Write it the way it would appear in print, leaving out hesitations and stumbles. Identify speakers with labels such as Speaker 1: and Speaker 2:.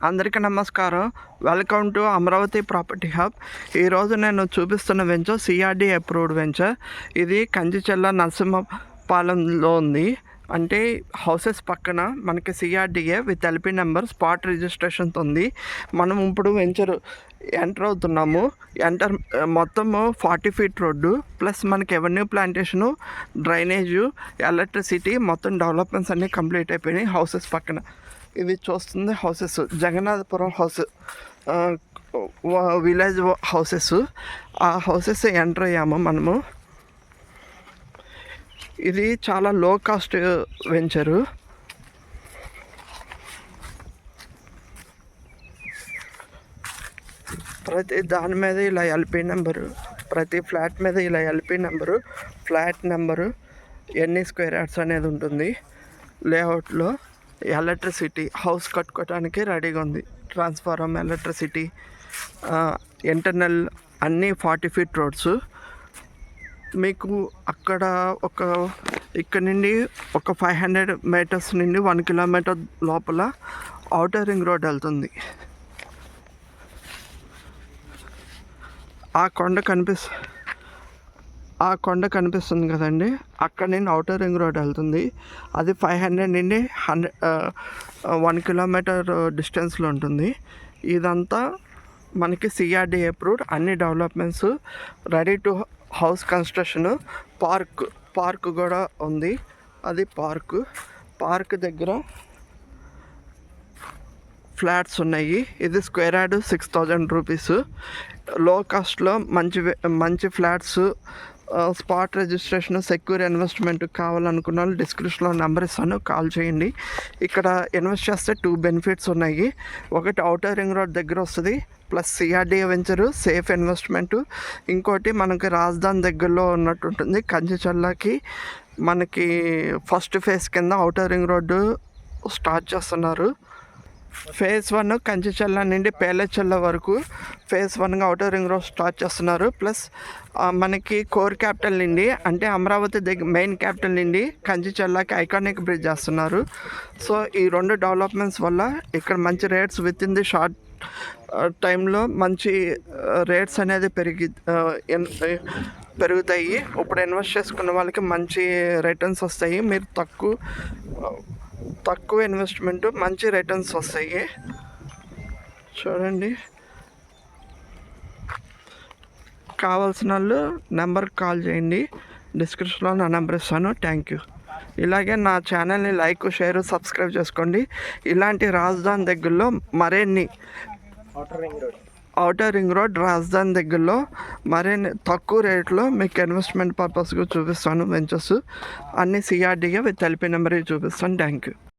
Speaker 1: అందరికీ నమస్కారం. Welcome to Amaravati property hub. ఈరోజు నేను చూపిస్తున్న వెంచర్ సిఆర్డి అప్రూవ్డ్ వెంచర్. ఇది కంచిచెల్ల నరసింహపాలెంలో ఉంది. అంటే హౌసెస్ పక్కన మనకి CRDA with LP number spot రిజిస్ట్రేషన్తో ఉంది. మనం ఇప్పుడు వెంచర్ ఎంటర్ అవుతున్నాము. మొత్తము 40 ఫీట్ రోడ్డు ప్లస్ మనకి ఎవెన్యూ ప్లాంటేషను, డ్రైనేజు, ఎలక్ట్రిసిటీ మొత్తం డెవలప్మెంట్స్ అన్నీ కంప్లీట్ అయిపోయినాయి హౌసెస్ పక్కన. ఇవి చూస్తుంది houses Jagannathapuram house, village houses. ఆ హౌసెస్ ఎంటర్ అయ్యాము మనము. ఇది చాలా లో కాస్ట్ వెంచరు. ప్రతి దాని మీద ఇలా ఎల్పి నెంబరు, ప్రతి ఫ్లాట్ మీద ఇలా ఎల్పి నెంబరు, ఫ్లాట్ నెంబరు, ఎన్ని స్క్వేర్ యార్డ్స్ అనేది ఉంటుంది. లేఅవుట్లో ఎలక్ట్రిసిటీ హౌస్ కట్టుకోవడానికి రెడీగా ఉంది. ట్రాన్స్ఫార్మర్, ఎలక్ట్రిసిటీ, ఇంటర్నల్ అన్నీ 40 ఫీట్ రోడ్స్. మీకు అక్కడ ఇక్కడ నుండి ఒక 500 మీటర్స్ నుండి 1 కిలోమీటర్ లోపల ఔటర్ రింగ్ రోడ్ వెళ్తుంది. ఆ కొండ కనిపిస్తుంది కదండి, అక్కడ నుండి ఔటర్ రింగ్ రోడ్ వెళ్తుంది. అది 500 నుండి 1 కిలోమీటర్ డిస్టెన్స్లో ఉంటుంది. ఇదంతా మనకి సిఆర్డి అప్రూవ్డ్, అన్ని developments ready to house construction. Park కూడా ఉంది. అది పార్క్ దగ్గర ఫ్లాట్స్ ఉన్నాయి. ఇది స్క్వేర్ యార్డ్ 6,000 రూపీస్. లో కాస్ట్లో మంచి flats, spot registration, secure investment కావాలనుకున్న వాళ్ళు డిస్క్రిప్షన్లో నెంబర్ ఇస్తాను, కాల్ చేయండి. ఇక్కడ ఇన్వెస్ట్ చేస్తే 2 బెనిఫిట్స్ ఉన్నాయి. ఒకటి ఔటర్ రింగ్ రోడ్ దగ్గర వస్తుంది, plus CRD venture, safe investment. ఇంకోటి మనకి రాజధాని దగ్గరలో ఉన్నట్టు ఉంటుంది. కంచిచెల్లకి మనకి ఫస్ట్ ఫేజ్ కింద ఔటర్ రింగ్ రోడ్డు స్టార్ట్ చేస్తున్నారు. ఫేజ్ 1 కంచిచెల్ల నుండి పేలచెల్ల వరకు ఫేజ్ 1గా ఔటర్ రింగ్ రోడ్ స్టార్ట్ చేస్తున్నారు. ప్లస్ మనకి కోర్ క్యాపిటల్ నుండి, అంటే అమరావతి దగ్గర మెయిన్ క్యాపిటల్ నుండి కంచిచెల్లకి ఐకానిక్ బ్రిడ్జ్ చేస్తున్నారు. సో ఈ 2 డెవలప్మెంట్స్ వల్ల ఇక్కడ మంచి rates with in the short టైంలో మంచి రేట్స్ అనేది పెరుగుతాయి. ఇప్పుడు ఇన్వెస్ట్ చేసుకున్న వాళ్ళకి మంచి రిటర్న్స్ వస్తాయి. మీరు తక్కువ ఇన్వెస్ట్మెంట్, మంచి రిటర్న్స్ వస్తాయి. చూడండి, కావాల్సిన వాళ్ళు నెంబర్కి కాల్ చేయండి. డిస్క్రిప్షన్లో నా నెంబర్ ఇస్తాను. Thank you. ఇలాగే నా ఛానల్ని లైక్, షేర్, సబ్స్క్రైబ్ చేసుకోండి. ఇలాంటి రాజధాని దగ్గరలో మరిన్ని ఔటర్ రింగ్ రోడ్ రాజధాని దగ్గరలో మరిన్ని తక్కువ రేట్లో మీకు ఇన్వెస్ట్మెంట్ పర్పస్గా చూపిస్తాను వెంచర్స్. అన్ని సిఆర్డీగా విత్ ఎల్పి నెంబర్ చూపిస్తాను. Thank you.